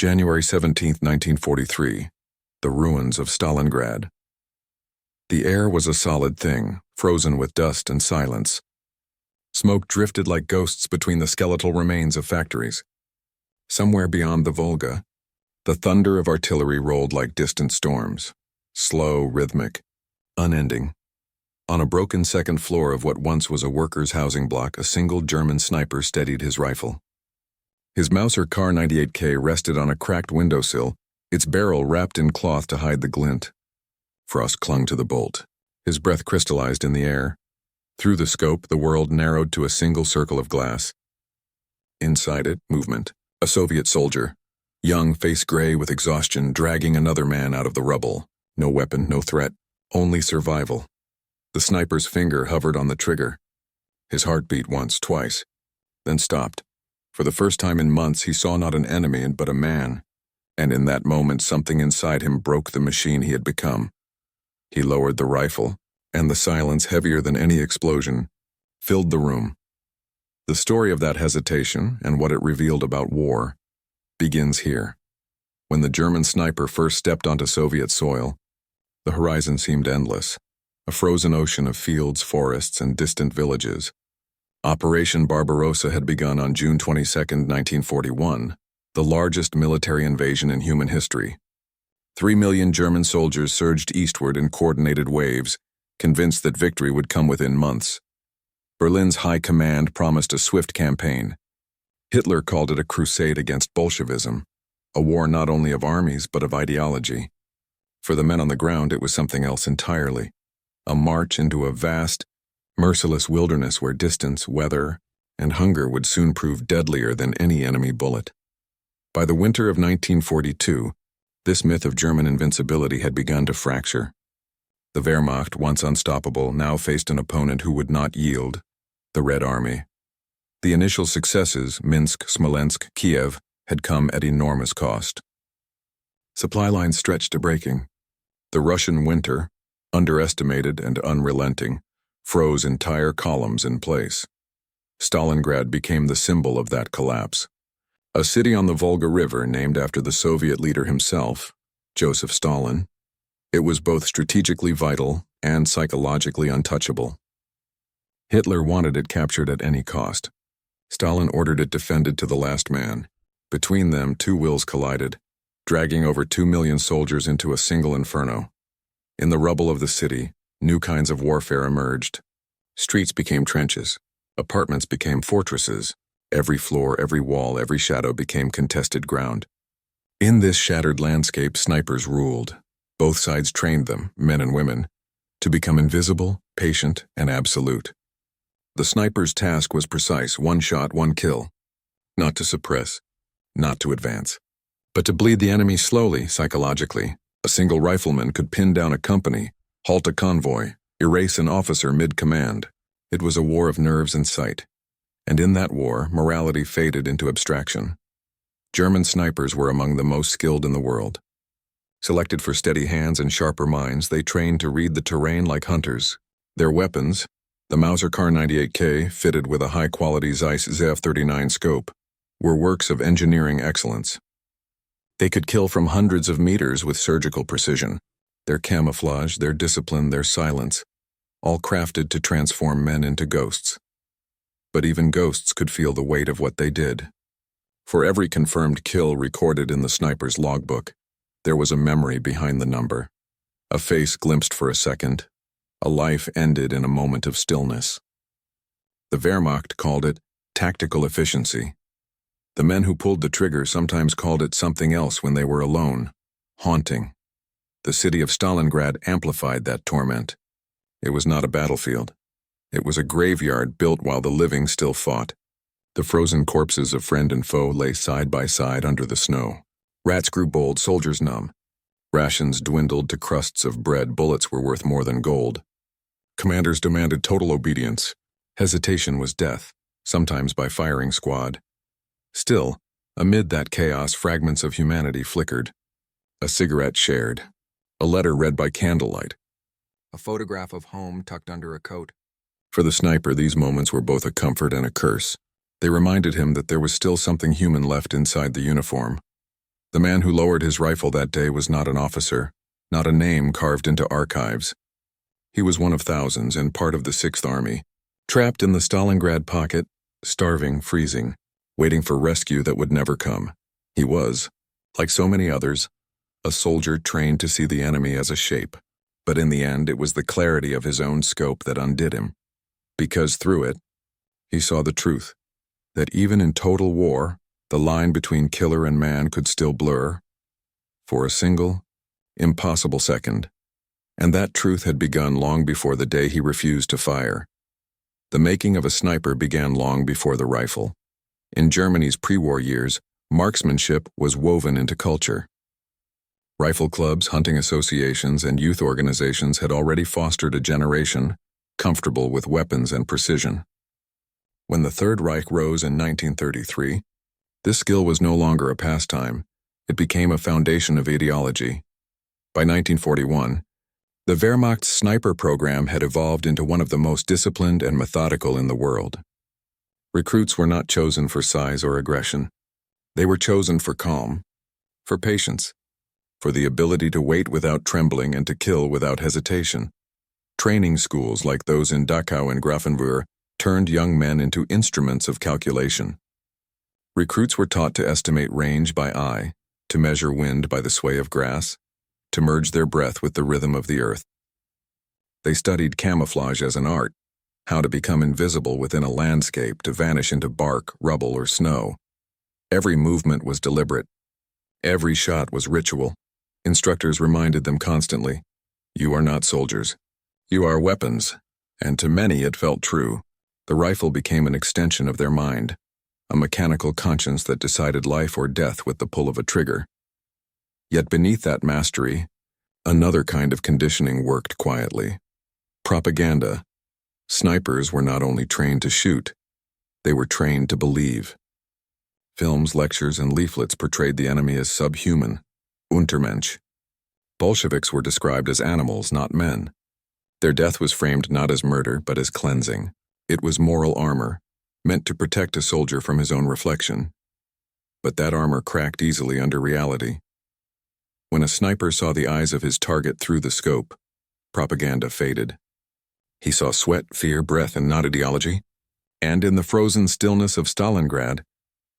January 17, 1943. The ruins of Stalingrad. The air was a solid thing, frozen with dust and silence. Smoke drifted like ghosts between the skeletal remains of factories. Somewhere beyond the Volga, the thunder of artillery rolled like distant storms, slow, rhythmic, unending. On a broken second floor of what once was a workers' housing block, a single German sniper steadied his rifle. His Mauser Kar 98K rested on a cracked windowsill, its barrel wrapped in cloth to hide the glint. Frost clung to the bolt. His breath crystallized in the air. Through the scope, the world narrowed to a single circle of glass. Inside it, movement. A Soviet soldier, young, face gray with exhaustion, dragging another man out of the rubble. No weapon, no threat, only survival. The sniper's finger hovered on the trigger. His heart beat once, twice, then stopped. For the first time in months, he saw not an enemy, but a man. And in that moment, something inside him broke the machine he had become. He lowered the rifle, and the silence, heavier than any explosion, filled the room. The story of that hesitation, and what it revealed about war, begins here. When the German sniper first stepped onto Soviet soil, the horizon seemed endless, a frozen ocean of fields, forests, and distant villages. Operation Barbarossa had begun on June 22, 1941, the largest military invasion in human history. 3 million German soldiers surged eastward in coordinated waves, convinced that victory would come within months. Berlin's high command promised a swift campaign. Hitler called it a crusade against Bolshevism, a war not only of armies but of ideology. For the men on the ground, it was something else entirely, a march into a vast, merciless wilderness where distance, weather, and hunger would soon prove deadlier than any enemy bullet. By the winter of 1942, this myth of German invincibility had begun to fracture. The Wehrmacht, once unstoppable, now faced an opponent who would not yield, the Red Army. The initial successes, Minsk, Smolensk, Kiev, had come at enormous cost. Supply lines stretched to breaking. The Russian winter, underestimated and unrelenting, froze entire columns in place. Stalingrad became the symbol of that collapse. A city on the Volga River named after the Soviet leader himself, Joseph Stalin. It was both strategically vital and psychologically untouchable. Hitler wanted it captured at any cost. Stalin ordered it defended to the last man. Between them, two wills collided, dragging over 2 million soldiers into a single inferno. In the rubble of the city, new kinds of warfare emerged. Streets became trenches. Apartments became fortresses. Every floor, every wall, every shadow became contested ground. In this shattered landscape, snipers ruled. Both sides trained them, men and women, to become invisible, patient, and absolute. The sniper's task was precise: one shot, one kill. Not to suppress, not to advance, but to bleed the enemy slowly, psychologically. A single rifleman could pin down a company, halt a convoy, erase an officer mid-command. It was a war of nerves and sight. And in that war, morality faded into abstraction. German snipers were among the most skilled in the world. Selected for steady hands and sharper minds, they trained to read the terrain like hunters. Their weapons, the Mauser Kar 98K, fitted with a high-quality Zeiss ZF-39 scope, were works of engineering excellence. They could kill from hundreds of meters with surgical precision. Their camouflage, their discipline, their silence, all crafted to transform men into ghosts. But even ghosts could feel the weight of what they did. For every confirmed kill recorded in the sniper's logbook, there was a memory behind the number. A face glimpsed for a second. A life ended in a moment of stillness. The Wehrmacht called it tactical efficiency. The men who pulled the trigger sometimes called it something else when they were alone: haunting. The city of Stalingrad amplified that torment. It was not a battlefield. It was a graveyard built while the living still fought. The frozen corpses of friend and foe lay side by side under the snow. Rats grew bold, soldiers numb. Rations dwindled to crusts of bread. Bullets were worth more than gold. Commanders demanded total obedience. Hesitation was death, sometimes by firing squad. Still, amid that chaos, fragments of humanity flickered. A cigarette shared. A letter read by candlelight. A photograph of home tucked under a coat. For the sniper, these moments were both a comfort and a curse. They reminded him that there was still something human left inside the uniform. The man who lowered his rifle that day was not an officer, not a name carved into archives. He was one of thousands and part of the Sixth Army, trapped in the Stalingrad pocket, starving, freezing, waiting for rescue that would never come. He was, like so many others, a soldier trained to see the enemy as a shape. But in the end, it was the clarity of his own scope that undid him. Because through it, he saw the truth, that even in total war, the line between killer and man could still blur for a single, impossible second. And that truth had begun long before the day he refused to fire. The making of a sniper began long before the rifle. In Germany's pre-war years, marksmanship was woven into culture. Rifle clubs, hunting associations, and youth organizations had already fostered a generation comfortable with weapons and precision. When the Third Reich rose in 1933, this skill was no longer a pastime. It became a foundation of ideology. By 1941, the Wehrmacht's sniper program had evolved into one of the most disciplined and methodical in the world. Recruits were not chosen for size or aggression. They were chosen for calm, for patience, for the ability to wait without trembling and to kill without hesitation. Training schools like those in Dachau and Grafenwöhr turned young men into instruments of calculation. Recruits were taught to estimate range by eye, to measure wind by the sway of grass, to merge their breath with the rhythm of the earth. They studied camouflage as an art, how to become invisible within a landscape, to vanish into bark, rubble, or snow. Every movement was deliberate. Every shot was ritual. Instructors reminded them constantly, "You are not soldiers. You are weapons." And to many it felt true. The rifle became an extension of their mind, a mechanical conscience that decided life or death with the pull of a trigger. Yet beneath that mastery, another kind of conditioning worked quietly. Propaganda. Snipers were not only trained to shoot, they were trained to believe. Films, lectures, and leaflets portrayed the enemy as subhuman, Untermensch. Bolsheviks were described as animals, not men. Their death was framed not as murder, but as cleansing. It was moral armor, meant to protect a soldier from his own reflection. But that armor cracked easily under reality. When a sniper saw the eyes of his target through the scope, propaganda faded. He saw sweat, fear, breath, and not ideology. And in the frozen stillness of Stalingrad,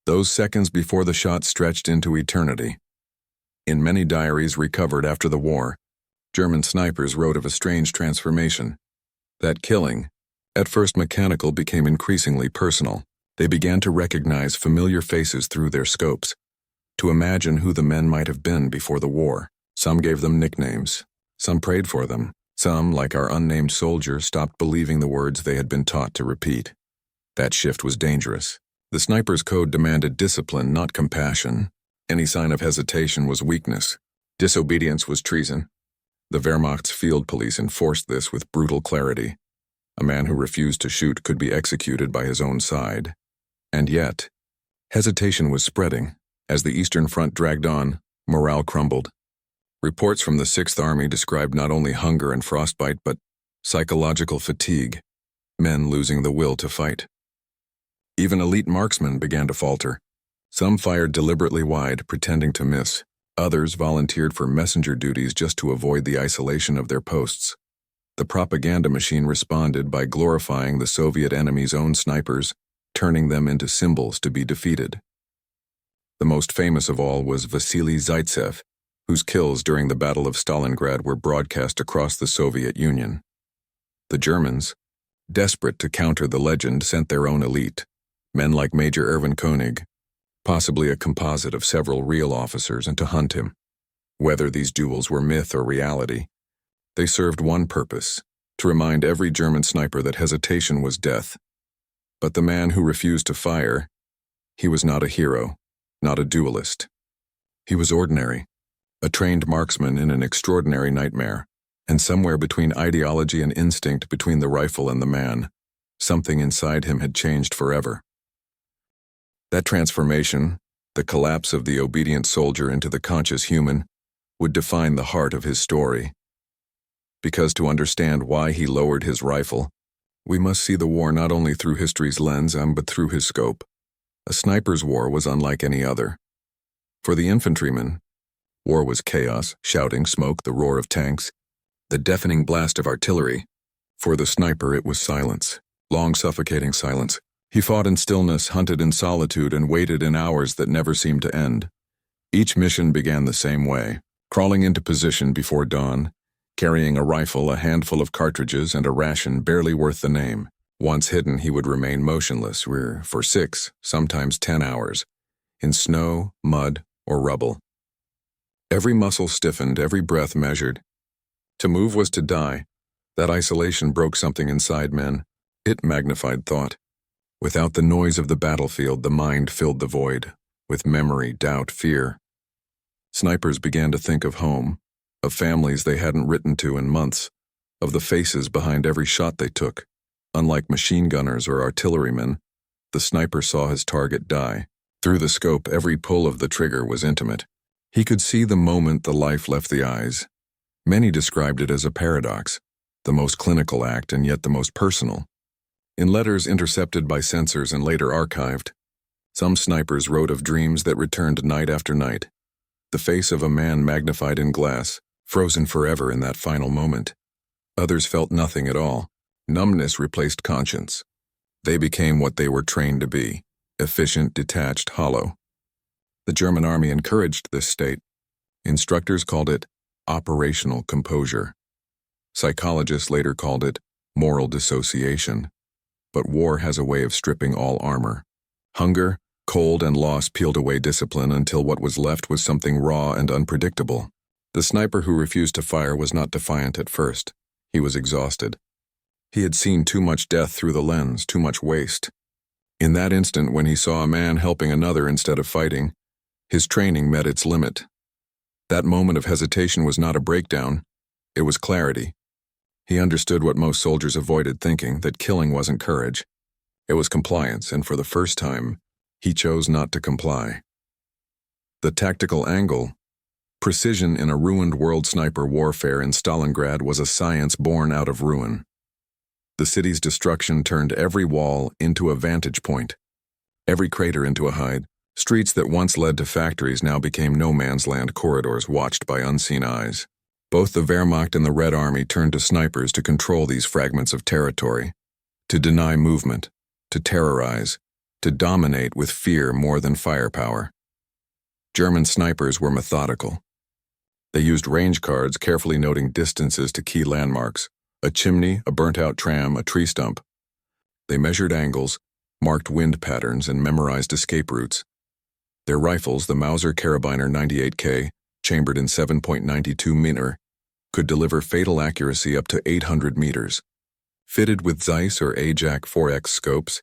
those seconds before the shot stretched into eternity. In many diaries recovered after the war, German snipers wrote of a strange transformation. That killing, at first mechanical, became increasingly personal. They began to recognize familiar faces through their scopes, to imagine who the men might have been before the war. Some gave them nicknames. Some prayed for them. Some, like our unnamed soldier, stopped believing the words they had been taught to repeat. That shift was dangerous. The sniper's code demanded discipline, not compassion. Any sign of hesitation was weakness. Disobedience was treason. The Wehrmacht's field police enforced this with brutal clarity. A man who refused to shoot could be executed by his own side. And yet, hesitation was spreading. As the Eastern Front dragged on, morale crumbled. Reports from the Sixth Army described not only hunger and frostbite, but psychological fatigue, men losing the will to fight. Even elite marksmen began to falter. Some fired deliberately wide, pretending to miss. Others volunteered for messenger duties just to avoid the isolation of their posts. The propaganda machine responded by glorifying the Soviet enemy's own snipers, turning them into symbols to be defeated. The most famous of all was Vasily Zaitsev, whose kills during the Battle of Stalingrad were broadcast across the Soviet Union. The Germans, desperate to counter the legend, sent their own elite, men like Major Erwin Koenig, possibly a composite of several real officers, and to hunt him. Whether these duels were myth or reality, they served one purpose: to remind every German sniper that hesitation was death. But the man who refused to fire, he was not a hero, not a duelist. He was ordinary, a trained marksman in an extraordinary nightmare, and somewhere between ideology and instinct, between the rifle and the man, something inside him had changed forever. That transformation, the collapse of the obedient soldier into the conscious human, would define the heart of his story. Because to understand why he lowered his rifle, we must see the war not only through history's lens, but through his scope. A sniper's war was unlike any other. For the infantryman, war was chaos, shouting, smoke, the roar of tanks, the deafening blast of artillery. For the sniper, it was silence, long suffocating silence. He fought in stillness, hunted in solitude, and waited in hours that never seemed to end. Each mission began the same way, crawling into position before dawn, carrying a rifle, a handful of cartridges, and a ration barely worth the name. Once hidden, he would remain motionless for 6, sometimes 10 hours, in snow, mud, or rubble. Every muscle stiffened, every breath measured. To move was to die. That isolation broke something inside men. It magnified thought. Without the noise of the battlefield, the mind filled the void, with memory, doubt, fear. Snipers began to think of home, of families they hadn't written to in months, of the faces behind every shot they took. Unlike machine gunners or artillerymen, the sniper saw his target die. Through the scope, every pull of the trigger was intimate. He could see the moment the life left the eyes. Many described it as a paradox, the most clinical act and yet the most personal. In letters intercepted by sensors and later archived, some snipers wrote of dreams that returned night after night. The face of a man magnified in glass, frozen forever in that final moment. Others felt nothing at all. Numbness replaced conscience. They became what they were trained to be, efficient, detached, hollow. The German army encouraged this state. Instructors called it operational composure. Psychologists later called it moral dissociation. But war has a way of stripping all armor. Hunger, cold, and loss peeled away discipline until what was left was something raw and unpredictable. The sniper who refused to fire was not defiant at first. He was exhausted. He had seen too much death through the lens, too much waste. In that instant, when he saw a man helping another instead of fighting, his training met its limit. That moment of hesitation was not a breakdown, it was clarity. He understood what most soldiers avoided thinking, that killing wasn't courage. It was compliance, and for the first time, he chose not to comply. The tactical angle. Precision in a ruined world. Sniper warfare in Stalingrad was a science born out of ruin. The city's destruction turned every wall into a vantage point, every crater into a hide. Streets that once led to factories now became no-man's land corridors watched by unseen eyes. Both the Wehrmacht and the Red Army turned to snipers to control these fragments of territory, to deny movement, to terrorize, to dominate with fear more than firepower. German snipers were methodical. They used range cards, carefully noting distances to key landmarks, a chimney, a burnt-out tram, a tree stump. They measured angles, marked wind patterns, and memorized escape routes. Their rifles, the Mauser Karabiner 98K, chambered in 7.92 mm, could deliver fatal accuracy up to 800 meters. Fitted with Zeiss or Ajax 4X scopes,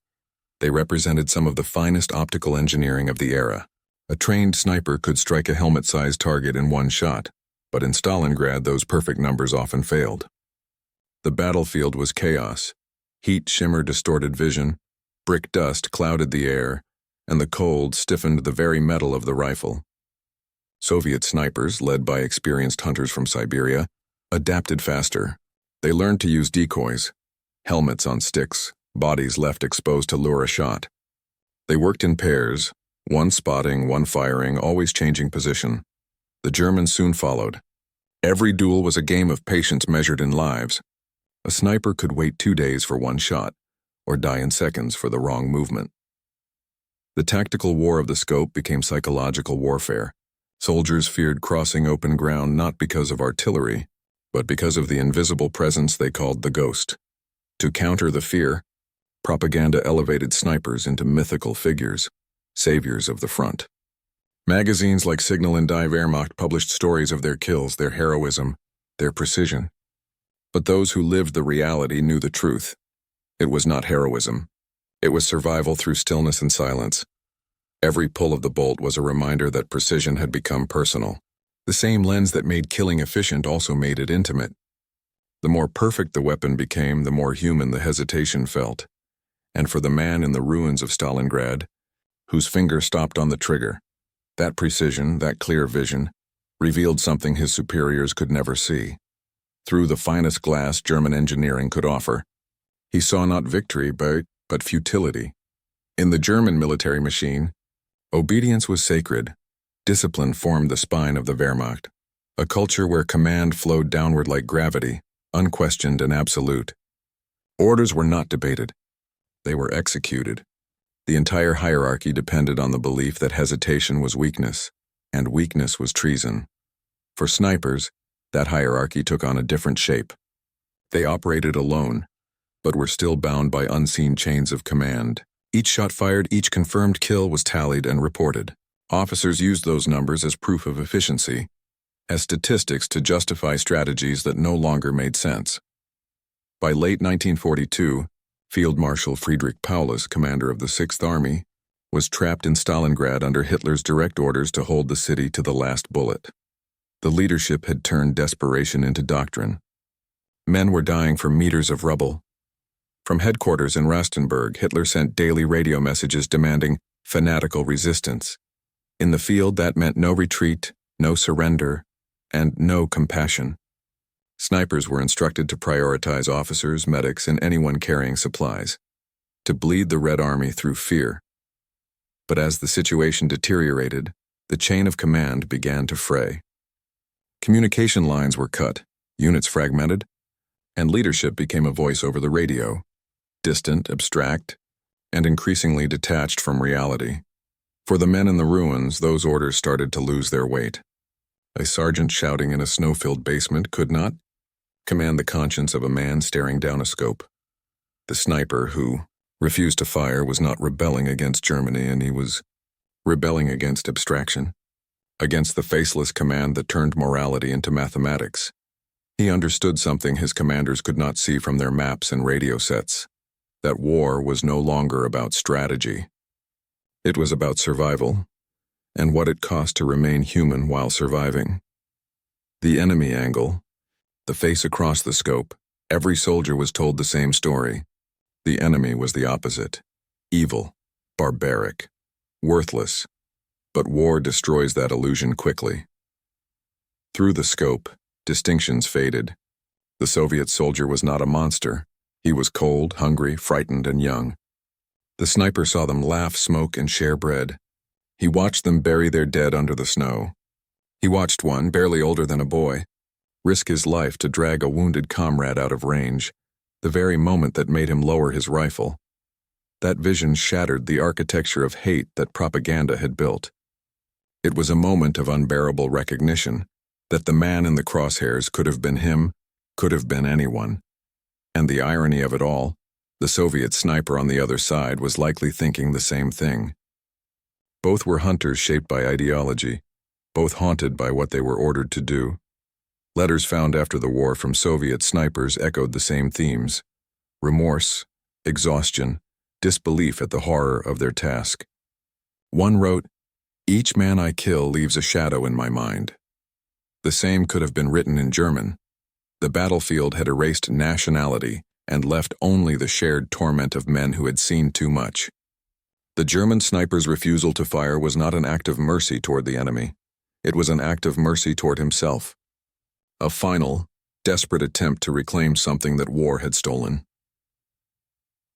they represented some of the finest optical engineering of the era. A trained sniper could strike a helmet-sized target in one shot, but in Stalingrad those perfect numbers often failed. The battlefield was chaos. Heat shimmered distorted vision, brick dust clouded the air, and the cold stiffened the very metal of the rifle. Soviet snipers, led by experienced hunters from Siberia, adapted faster. They learned to use decoys, helmets on sticks, bodies left exposed to lure a shot. They worked in pairs, one spotting, one firing, always changing position. The Germans soon followed. Every duel was a game of patience measured in lives. A sniper could wait 2 days for one shot, or die in seconds for the wrong movement. The tactical war of the scope became psychological warfare. Soldiers feared crossing open ground not because of artillery, but because of the invisible presence they called the ghost. To counter the fear, propaganda elevated snipers into mythical figures, saviors of the front. Magazines like Signal and Die Wehrmacht published stories of their kills, their heroism, their precision. But those who lived the reality knew the truth. It was not heroism. It was survival through stillness and silence. Every pull of the bolt was a reminder that precision had become personal. The same lens that made killing efficient also made it intimate. The more perfect the weapon became, the more human the hesitation felt. And for the man in the ruins of Stalingrad, whose finger stopped on the trigger, that precision, that clear vision, revealed something his superiors could never see. Through the finest glass German engineering could offer, he saw not victory, but futility. In the German military machine, obedience was sacred, Discipline formed the spine of the Wehrmacht, a culture where command flowed downward like gravity, unquestioned and absolute. Orders were not debated. They were executed. The entire hierarchy depended on the belief that hesitation was weakness, and weakness was treason. For snipers, that hierarchy took on a different shape. They operated alone, but were still bound by unseen chains of command. Each shot fired, each confirmed kill was tallied and reported. Officers used those numbers as proof of efficiency, as statistics to justify strategies that no longer made sense. By late 1942, Field Marshal Friedrich Paulus, commander of the Sixth Army, was trapped in Stalingrad under Hitler's direct orders to hold the city to the last bullet. The leadership had turned desperation into doctrine. Men were dying from meters of rubble. From headquarters in Rastenburg, Hitler sent daily radio messages demanding fanatical resistance. In the field, that meant no retreat, no surrender, and no compassion. Snipers were instructed to prioritize officers, medics, and anyone carrying supplies, to bleed the Red Army through fear. But as the situation deteriorated, the chain of command began to fray. Communication lines were cut, units fragmented, and leadership became a voice over the radio, distant, abstract, and increasingly detached from reality. For the men in the ruins, those orders started to lose their weight. A sergeant shouting in a snow-filled basement could not command the conscience of a man staring down a scope. The sniper who refused to fire was not rebelling against Germany, and he was rebelling against abstraction, against the faceless command that turned morality into mathematics. He understood something his commanders could not see from their maps and radio sets, that war was no longer about strategy. It was about survival, and what it cost to remain human while surviving. The enemy angle, the face across the scope, every soldier was told the same story. The enemy was the opposite, evil, barbaric, worthless, but war destroys that illusion quickly. Through the scope, distinctions faded. The Soviet soldier was not a monster. He was cold, hungry, frightened, and young. The sniper saw them laugh, smoke, and share bread. He watched them bury their dead under the snow. He watched one, barely older than a boy, risk his life to drag a wounded comrade out of range, the very moment that made him lower his rifle. That vision shattered the architecture of hate that propaganda had built. It was a moment of unbearable recognition that the man in the crosshairs could have been him, could have been anyone. And the irony of it all, the Soviet sniper on the other side was likely thinking the same thing. Both were hunters shaped by ideology, both haunted by what they were ordered to do. Letters found after the war from Soviet snipers echoed the same themes: remorse, exhaustion, disbelief at the horror of their task. One wrote, "Each man I kill leaves a shadow in my mind." The same could have been written in German. The battlefield had erased nationality and left only the shared torment of men who had seen too much. The German sniper's refusal to fire was not an act of mercy toward the enemy. It was an act of mercy toward himself. A final, desperate attempt to reclaim something that war had stolen.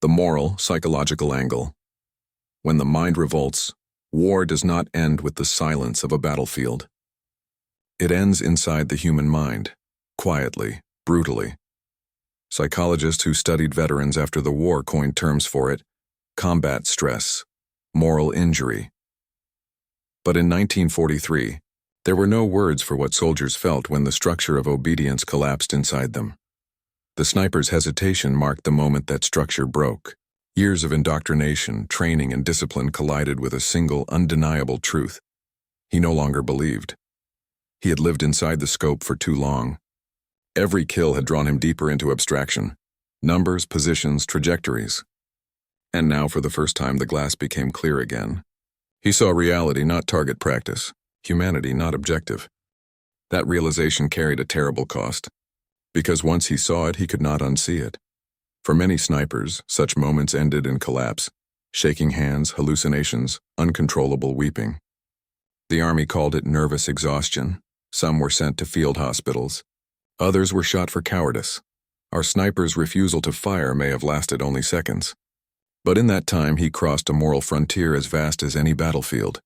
The moral, psychological angle. When the mind revolts, war does not end with the silence of a battlefield. It ends inside the human mind, quietly, brutally. Psychologists who studied veterans after the war coined terms for it: combat stress, moral injury. But in 1943, there were no words for what soldiers felt when the structure of obedience collapsed inside them. The sniper's hesitation marked the moment that structure broke. Years of indoctrination, training, and discipline collided with a single, undeniable truth. He no longer believed. He had lived inside the scope for too long. Every kill had drawn him deeper into abstraction. Numbers, positions, trajectories. And now, for the first time, the glass became clear again. He saw reality, not target practice. Humanity, not objective. That realization carried a terrible cost, because once he saw it, he could not unsee it. For many snipers, such moments ended in collapse, shaking hands, hallucinations, uncontrollable weeping. The Army called it nervous exhaustion. Some were sent to field hospitals. Others were shot for cowardice. Our sniper's refusal to fire may have lasted only seconds. But in that time, he crossed a moral frontier as vast as any battlefield.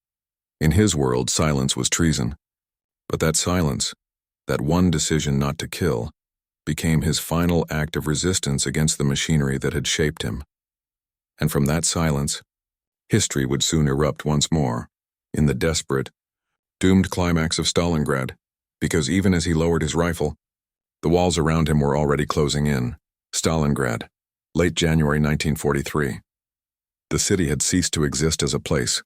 In his world, silence was treason. But that silence, that one decision not to kill, became his final act of resistance against the machinery that had shaped him. And from that silence, history would soon erupt once more, in the desperate, doomed climax of Stalingrad, because even as he lowered his rifle, the walls around him were already closing in. Stalingrad, late January 1943. The city had ceased to exist as a place.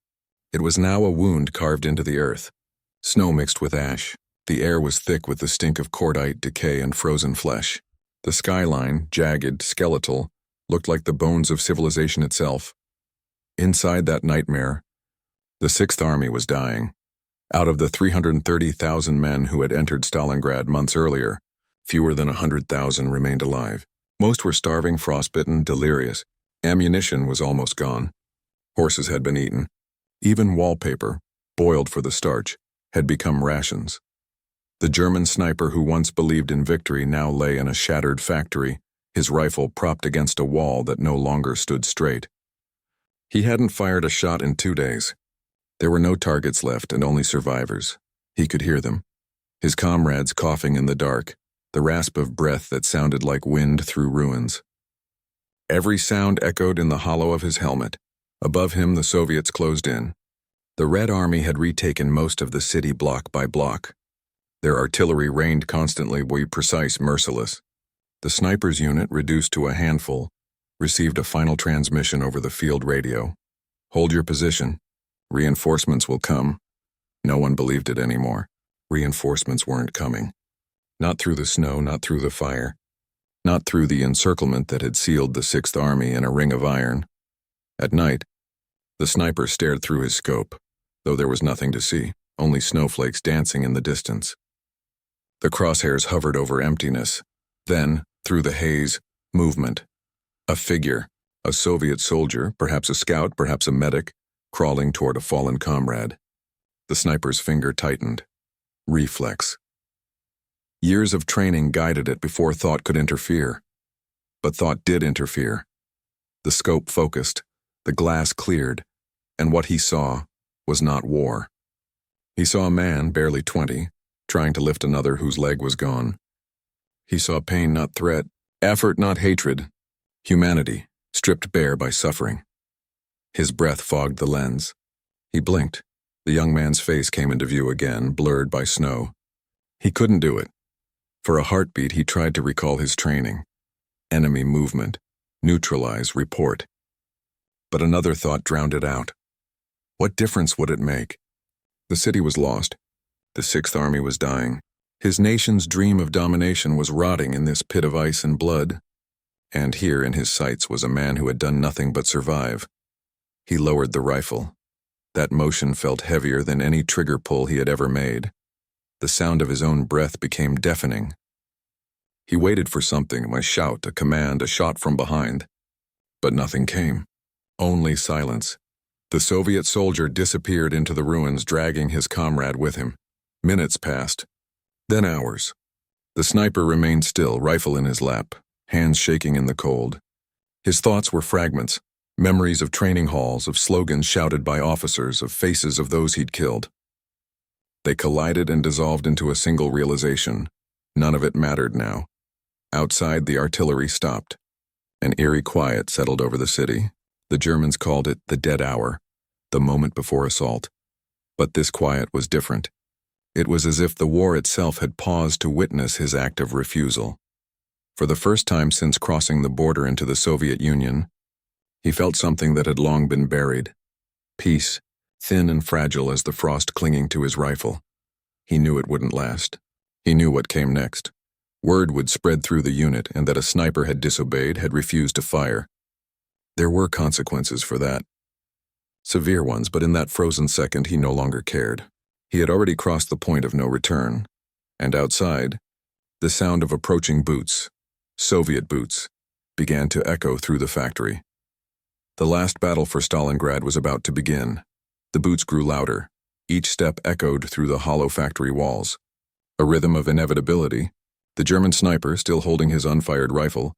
It was now a wound carved into the earth. Snow mixed with ash. The air was thick with the stink of cordite, decay, and frozen flesh. The skyline, jagged, skeletal, looked like the bones of civilization itself. Inside that nightmare, the Sixth Army was dying. Out of the 330,000 men who had entered Stalingrad months earlier, fewer than 100,000 remained alive. Most were starving, frostbitten, delirious. Ammunition was almost gone. Horses had been eaten. Even wallpaper, boiled for the starch, had become rations. The German sniper who once believed in victory now lay in a shattered factory, his rifle propped against a wall that no longer stood straight. He hadn't fired a shot in 2 days. There were no targets left and only survivors. He could hear them. His comrades coughing in the dark, the rasp of breath that sounded like wind through ruins. Every sound echoed in the hollow of his helmet. Above him, the Soviets closed in. The Red Army had retaken most of the city block by block. Their artillery rained constantly, precise, merciless. The sniper's unit, reduced to a handful, received a final transmission over the field radio. Hold your position. Reinforcements will come. No one believed it anymore. Reinforcements weren't coming. Not through the snow, not through the fire. Not through the encirclement that had sealed the Sixth Army in a ring of iron. At night, the sniper stared through his scope, though there was nothing to see, only snowflakes dancing in the distance. The crosshairs hovered over emptiness. Then, through the haze, movement. A figure, a Soviet soldier, perhaps a scout, perhaps a medic, crawling toward a fallen comrade. The sniper's finger tightened. Reflex. Years of training guided it before thought could interfere. But thought did interfere. The scope focused, the glass cleared, and what he saw was not war. He saw a man, barely 20, trying to lift another whose leg was gone. He saw pain, not threat, effort, not hatred, humanity, stripped bare by suffering. His breath fogged the lens. He blinked. The young man's face came into view again, blurred by snow. He couldn't do it. For a heartbeat, he tried to recall his training. Enemy movement. Neutralize, report. But another thought drowned it out. What difference would it make? The city was lost. The Sixth Army was dying. His nation's dream of domination was rotting in this pit of ice and blood. And here in his sights was a man who had done nothing but survive. He lowered the rifle. That motion felt heavier than any trigger pull he had ever made. The sound of his own breath became deafening. He waited for something, a shout, a command, a shot from behind. But nothing came. Only silence. The Soviet soldier disappeared into the ruins, dragging his comrade with him. Minutes passed. Then hours. The sniper remained still, rifle in his lap, hands shaking in the cold. His thoughts were fragments, memories of training halls, of slogans shouted by officers, of faces of those he'd killed. They collided and dissolved into a single realization. None of it mattered now. Outside, the artillery stopped. An eerie quiet settled over the city. The Germans called it the dead hour, the moment before assault. But this quiet was different. It was as if the war itself had paused to witness his act of refusal. For the first time since crossing the border into the Soviet Union, he felt something that had long been buried. Peace, thin and fragile as the frost clinging to his rifle. He knew it wouldn't last. He knew what came next. Word would spread through the unit, and that a sniper had disobeyed, had refused to fire. There were consequences for that. Severe ones, but in that frozen second he no longer cared. He had already crossed the point of no return. And outside, the sound of approaching boots, Soviet boots, began to echo through the factory. The last battle for Stalingrad was about to begin. The boots grew louder. Each step echoed through the hollow factory walls. A rhythm of inevitability. The German sniper, still holding his unfired rifle,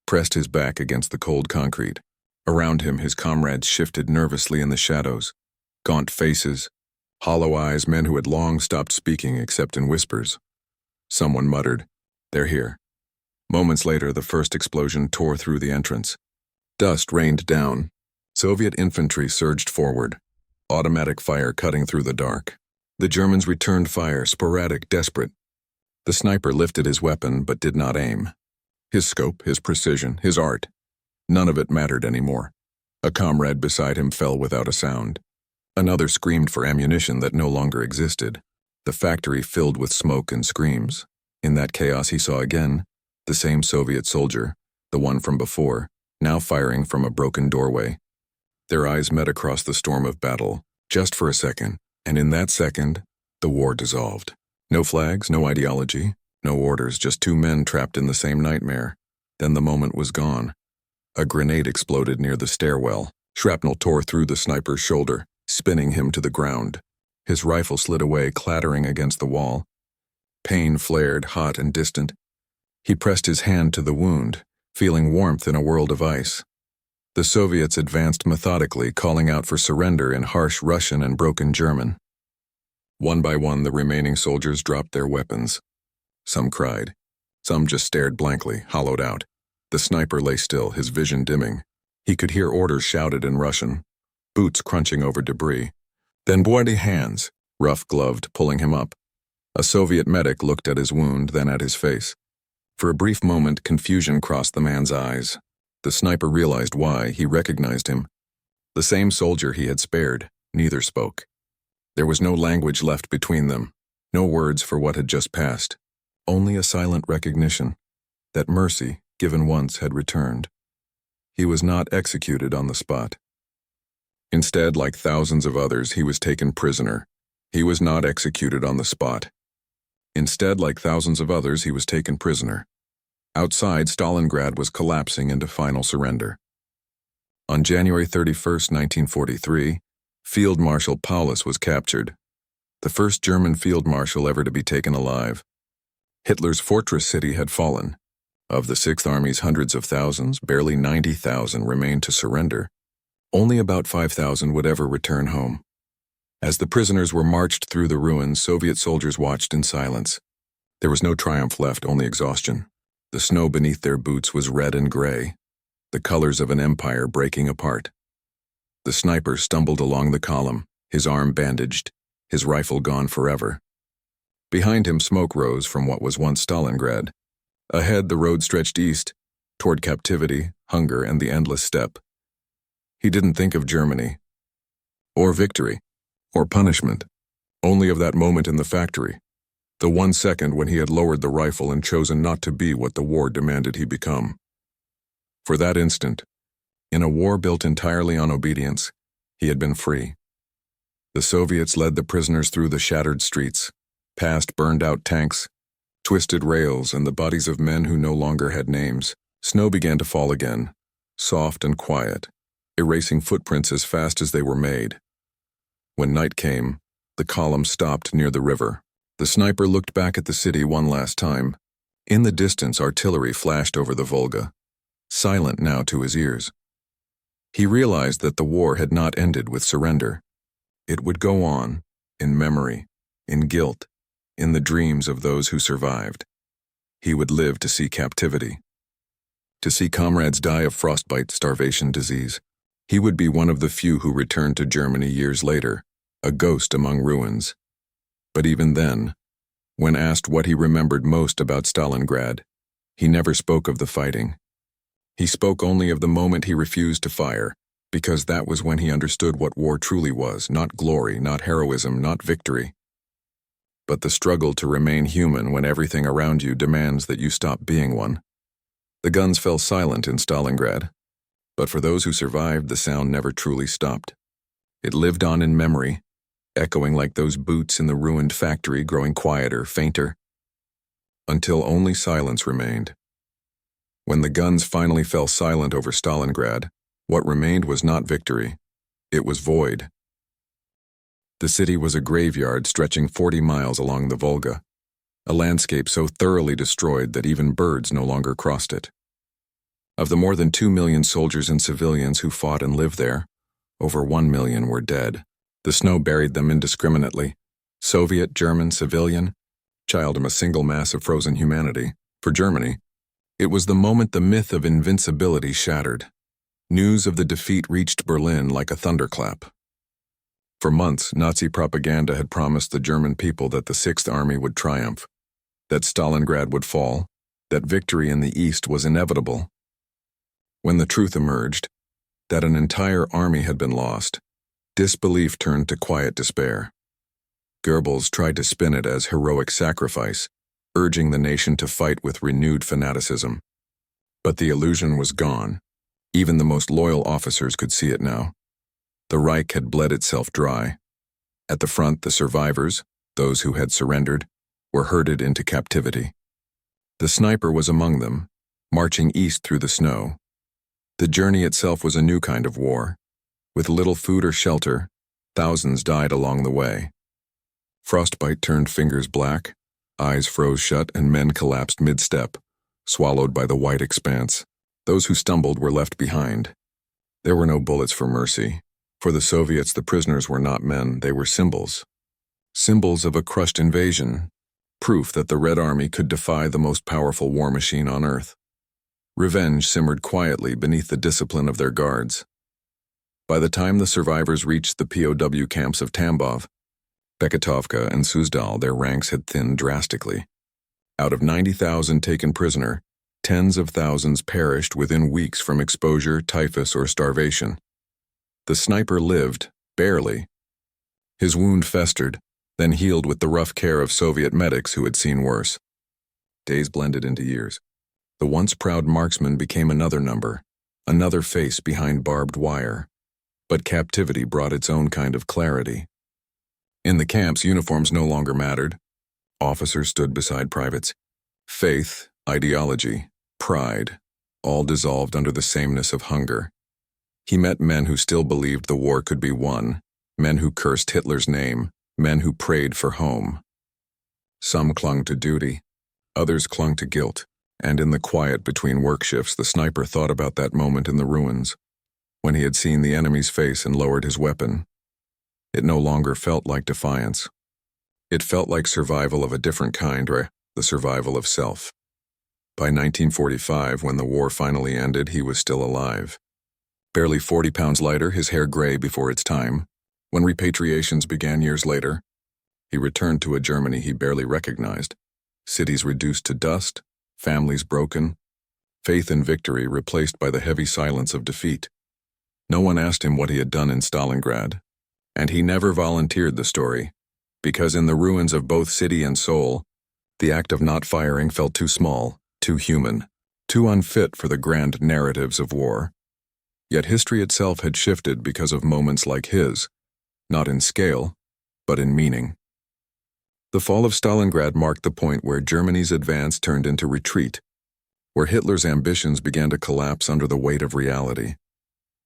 pressed his back against the cold concrete. Around him, his comrades shifted nervously in the shadows. Gaunt faces, Hollow eyes, men who had long stopped speaking except in whispers. Someone muttered, "They're here." Moments later, the first explosion tore through the entrance. Dust rained down. Soviet infantry surged forward, automatic fire cutting through the dark. The Germans returned fire, sporadic, desperate. The sniper lifted his weapon but did not aim. His scope, his precision, his art, none of it mattered anymore. A comrade beside him fell without a sound. Another screamed for ammunition that no longer existed. The factory filled with smoke and screams. In that chaos he saw again the same Soviet soldier, the one from before, now firing from a broken doorway. Their eyes met across the storm of battle, just for a second, and in that second, the war dissolved. No flags, no ideology, no orders, just two men trapped in the same nightmare. Then the moment was gone. A grenade exploded near the stairwell. Shrapnel tore through the sniper's shoulder, spinning him to the ground. His rifle slid away, clattering against the wall. Pain flared, hot and distant. He pressed his hand to the wound, feeling warmth in a world of ice. The Soviets advanced methodically, calling out for surrender in harsh Russian and broken German. One by one, the remaining soldiers dropped their weapons. Some cried. Some just stared blankly, hollowed out. The sniper lay still, his vision dimming. He could hear orders shouted in Russian, boots crunching over debris. Then bloody hands, rough-gloved, pulling him up. A Soviet medic looked at his wound, then at his face. For a brief moment, confusion crossed the man's eyes. The sniper realized why. He recognized him. The same soldier he had spared. Neither spoke. There was no language left between them, no words for what had just passed. Only a silent recognition that mercy, given once, had returned. He was not executed on the spot. Instead, like thousands of others, he was taken prisoner. He was not executed on the spot. Instead, like thousands of others, he was taken prisoner. Outside, Stalingrad was collapsing into final surrender. On January 31st, 1943, Field Marshal Paulus was captured, the first German field marshal ever to be taken alive. Hitler's fortress city had fallen. Of the Sixth Army's hundreds of thousands, barely 90,000 remained to surrender. Only about 5,000 would ever return home. As the prisoners were marched through the ruins, Soviet soldiers watched in silence. There was no triumph left, only exhaustion. The snow beneath their boots was red and gray, the colors of an empire breaking apart. The sniper stumbled along the column, his arm bandaged, his rifle gone forever. Behind him, smoke rose from what was once Stalingrad. Ahead, the road stretched east, toward captivity, hunger, and the endless steppe. He didn't think of Germany, or victory, or punishment, only of that moment in the factory, the 1 second when he had lowered the rifle and chosen not to be what the war demanded he become. For that instant, in a war built entirely on obedience, he had been free. The Soviets led the prisoners through the shattered streets, past burned-out tanks, twisted rails, and the bodies of men who no longer had names. Snow began to fall again, soft and quiet, erasing footprints as fast as they were made. When night came, the column stopped near the river. The sniper looked back at the city one last time. In the distance, artillery flashed over the Volga, silent now to his ears. He realized that the war had not ended with surrender. It would go on, in memory, in guilt, in the dreams of those who survived. He would live to see captivity, to see comrades die of frostbite, starvation, disease. He would be one of the few who returned to Germany years later, a ghost among ruins. But even then, when asked what he remembered most about Stalingrad, he never spoke of the fighting. He spoke only of the moment he refused to fire, because that was when he understood what war truly was, not glory, not heroism, not victory, but the struggle to remain human when everything around you demands that you stop being one. The guns fell silent in Stalingrad, but for those who survived, the sound never truly stopped. It lived on in memory, echoing like those boots in the ruined factory, growing quieter, fainter, until only silence remained. When the guns finally fell silent over Stalingrad, what remained was not victory, it was void. The city was a graveyard stretching 40 miles along the Volga, a landscape so thoroughly destroyed that even birds no longer crossed it. Of the more than 2 million soldiers and civilians who fought and lived there, over 1 million were dead. The snow buried them indiscriminately. Soviet, German, civilian, child of a single mass of frozen humanity. For Germany, it was the moment the myth of invincibility shattered. News of the defeat reached Berlin like a thunderclap. For months, Nazi propaganda had promised the German people that the Sixth Army would triumph, that Stalingrad would fall, that victory in the East was inevitable. When the truth emerged, that an entire army had been lost, disbelief turned to quiet despair. Goebbels tried to spin it as heroic sacrifice, urging the nation to fight with renewed fanaticism. But the illusion was gone. Even the most loyal officers could see it now. The Reich had bled itself dry. At the front, the survivors, those who had surrendered, were herded into captivity. The sniper was among them, marching east through the snow. The journey itself was a new kind of war. With little food or shelter, thousands died along the way. Frostbite turned fingers black, eyes froze shut, and men collapsed mid-step, swallowed by the white expanse. Those who stumbled were left behind. There were no bullets for mercy. For the Soviets, the prisoners were not men, they were symbols. Symbols of a crushed invasion, proof that the Red Army could defy the most powerful war machine on Earth. Revenge simmered quietly beneath the discipline of their guards. By the time the survivors reached the POW camps of Tambov, Beketovka, and Suzdal, their ranks had thinned drastically. Out of 90,000 taken prisoner, tens of thousands perished within weeks from exposure, typhus, or starvation. The sniper lived, barely. His wound festered, then healed with the rough care of Soviet medics who had seen worse. Days blended into years. The once proud marksman became another number, another face behind barbed wire. But captivity brought its own kind of clarity. In the camps, uniforms no longer mattered. Officers stood beside privates. Faith, ideology, pride, all dissolved under the sameness of hunger. He met men who still believed the war could be won, men who cursed Hitler's name, men who prayed for home. Some clung to duty, others clung to guilt, and in the quiet between work shifts, the sniper thought about that moment in the ruins, when he had seen the enemy's face and lowered his weapon. It no longer felt like defiance. It felt like survival of a different kind, or the survival of self. By 1945, when the war finally ended, he was still alive. Barely 40 pounds lighter, his hair gray before its time. When repatriations began years later, he returned to a Germany he barely recognized. Cities reduced to dust, families broken, faith in victory replaced by the heavy silence of defeat. No one asked him what he had done in Stalingrad, and he never volunteered the story, because in the ruins of both city and soul, the act of not firing felt too small, too human, too unfit for the grand narratives of war. Yet history itself had shifted because of moments like his, not in scale, but in meaning. The fall of Stalingrad marked the point where Germany's advance turned into retreat, where Hitler's ambitions began to collapse under the weight of reality.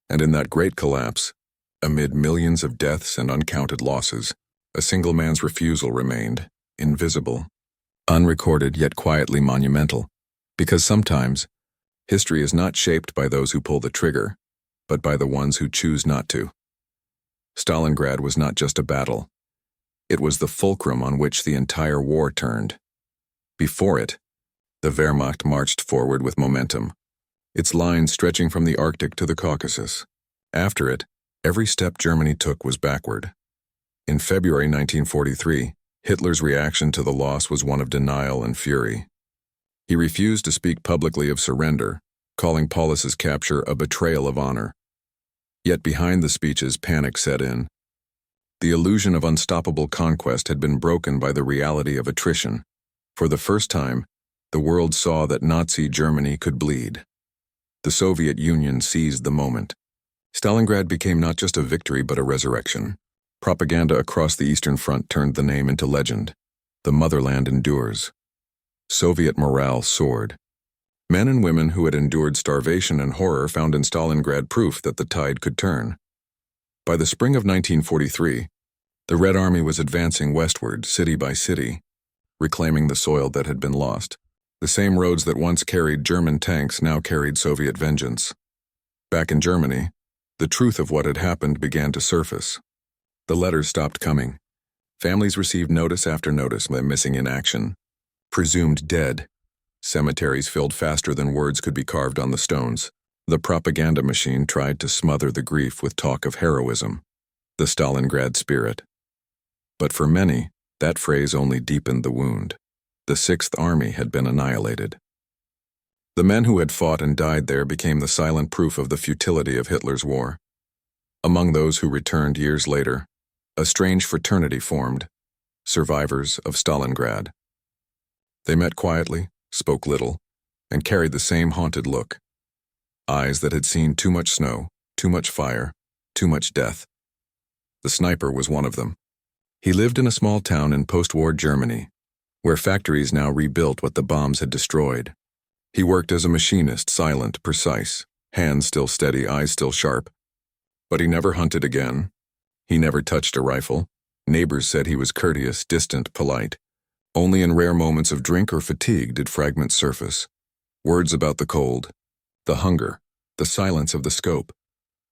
And in that great collapse, amid millions of deaths and uncounted losses, a single man's refusal remained, invisible, unrecorded yet quietly monumental, because sometimes, history is not shaped by those who pull the trigger, but by the ones who choose not to. Stalingrad was not just a battle. It was the fulcrum on which the entire war turned. Before it, the Wehrmacht marched forward with momentum, its lines stretching from the Arctic to the Caucasus. After it, every step Germany took was backward. In February 1943, Hitler's reaction to the loss was one of denial and fury. He refused to speak publicly of surrender, calling Paulus's capture a betrayal of honor. Yet behind the speeches, panic set in. The illusion of unstoppable conquest had been broken by the reality of attrition. For the first time, the world saw that Nazi Germany could bleed. The Soviet Union seized the moment. Stalingrad became not just a victory but a resurrection. Propaganda across the Eastern Front turned the name into legend. The motherland endures. Soviet morale soared. Men and women who had endured starvation and horror found in Stalingrad proof that the tide could turn. By the spring of 1943, the Red Army was advancing westward, city by city, reclaiming the soil that had been lost. The same roads that once carried German tanks now carried Soviet vengeance. Back in Germany, the truth of what had happened began to surface. The letters stopped coming. Families received notice after notice of them missing in action. Presumed dead. Cemeteries filled faster than words could be carved on the stones. The propaganda machine tried to smother the grief with talk of heroism, the Stalingrad spirit. But for many, that phrase only deepened the wound. The Sixth Army had been annihilated. The men who had fought and died there became the silent proof of the futility of Hitler's war. Among those who returned years later, a strange fraternity formed, survivors of Stalingrad. They met quietly, spoke little, and carried the same haunted look. Eyes that had seen too much snow, too much fire, too much death. The sniper was one of them. He lived in a small town in post-war Germany, where factories now rebuilt what the bombs had destroyed. He worked as a machinist, silent, precise, hands still steady, eyes still sharp. But he never hunted again. He never touched a rifle. Neighbors said he was courteous, distant, polite. Only in rare moments of drink or fatigue did fragments surface. Words about the cold, the hunger, the silence of the scope.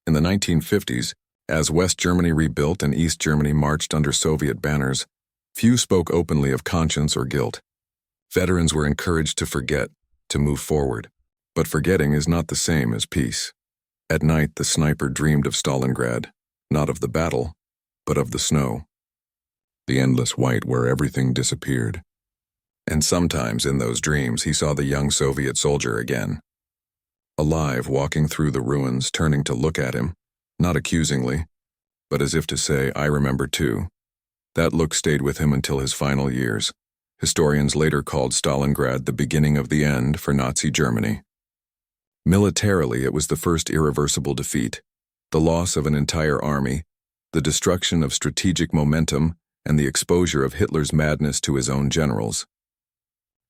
In the 1950s, as West Germany rebuilt and East Germany marched under Soviet banners, few spoke openly of conscience or guilt. Veterans were encouraged to forget, to move forward. But forgetting is not the same as peace. At night, the sniper dreamed of Stalingrad, not of the battle, but of the snow. The endless white where everything disappeared. And sometimes in those dreams he saw the young Soviet soldier again. Alive, walking through the ruins, turning to look at him, not accusingly, but as if to say, I remember too. That look stayed with him until his final years. Historians later called Stalingrad the beginning of the end for Nazi Germany. Militarily, it was the first irreversible defeat, the loss of an entire army, the destruction of strategic momentum, and the exposure of Hitler's madness to his own generals.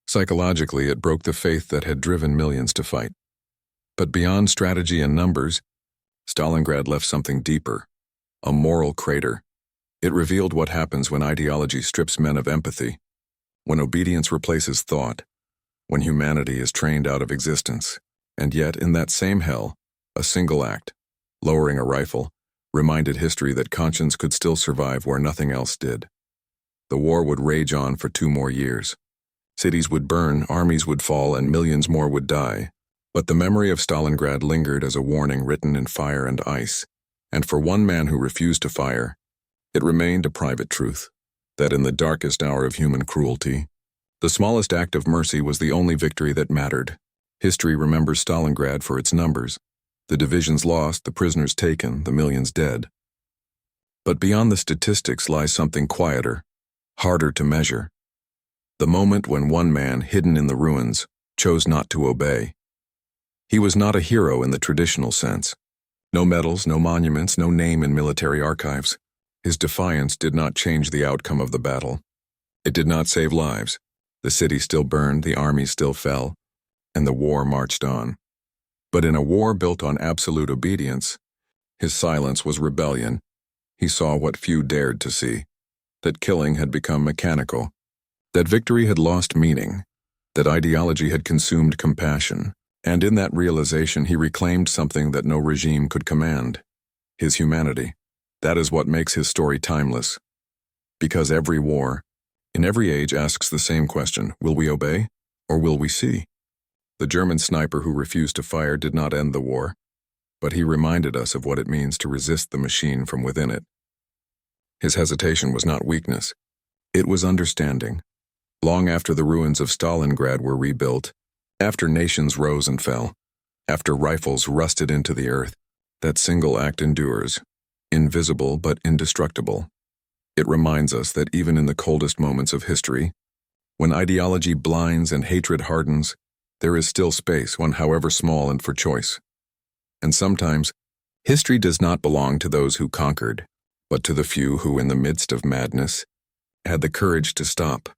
Psychologically, it broke the faith that had driven millions to fight. But beyond strategy and numbers, Stalingrad left something deeper, a moral crater. It revealed what happens when ideology strips men of empathy, when obedience replaces thought, when humanity is trained out of existence. And yet, in that same hell, a single act, lowering a rifle, reminded history that conscience could still survive where nothing else did. The war would rage on for 2 more years. Cities would burn, armies would fall, and millions more would die. But the memory of Stalingrad lingered as a warning written in fire and ice. And for one man who refused to fire, it remained a private truth, that in the darkest hour of human cruelty, the smallest act of mercy was the only victory that mattered. History remembers Stalingrad for its numbers, the divisions lost, the prisoners taken, the millions dead. But beyond the statistics lies something quieter, harder to measure. The moment when one man, hidden in the ruins, chose not to obey. He was not a hero in the traditional sense. No medals, no monuments, no name in military archives. His defiance did not change the outcome of the battle. It did not save lives. The city still burned, the army still fell, and the war marched on. But in a war built on absolute obedience, his silence was rebellion. He saw what few dared to see, that killing had become mechanical, that victory had lost meaning, that ideology had consumed compassion, and in that realization he reclaimed something that no regime could command, his humanity. That is what makes his story timeless. Because every war, in every age, asks the same question, will we obey, or will we see? The German sniper who refused to fire did not end the war, but he reminded us of what it means to resist the machine from within it. His hesitation was not weakness. It was understanding. Long after the ruins of Stalingrad were rebuilt, after nations rose and fell, after rifles rusted into the earth, that single act endures, invisible but indestructible. It reminds us that even in the coldest moments of history, when ideology blinds and hatred hardens, there is still space, one however small, and for choice. And sometimes, history does not belong to those who conquered, but to the few who, in the midst of madness, had the courage to stop,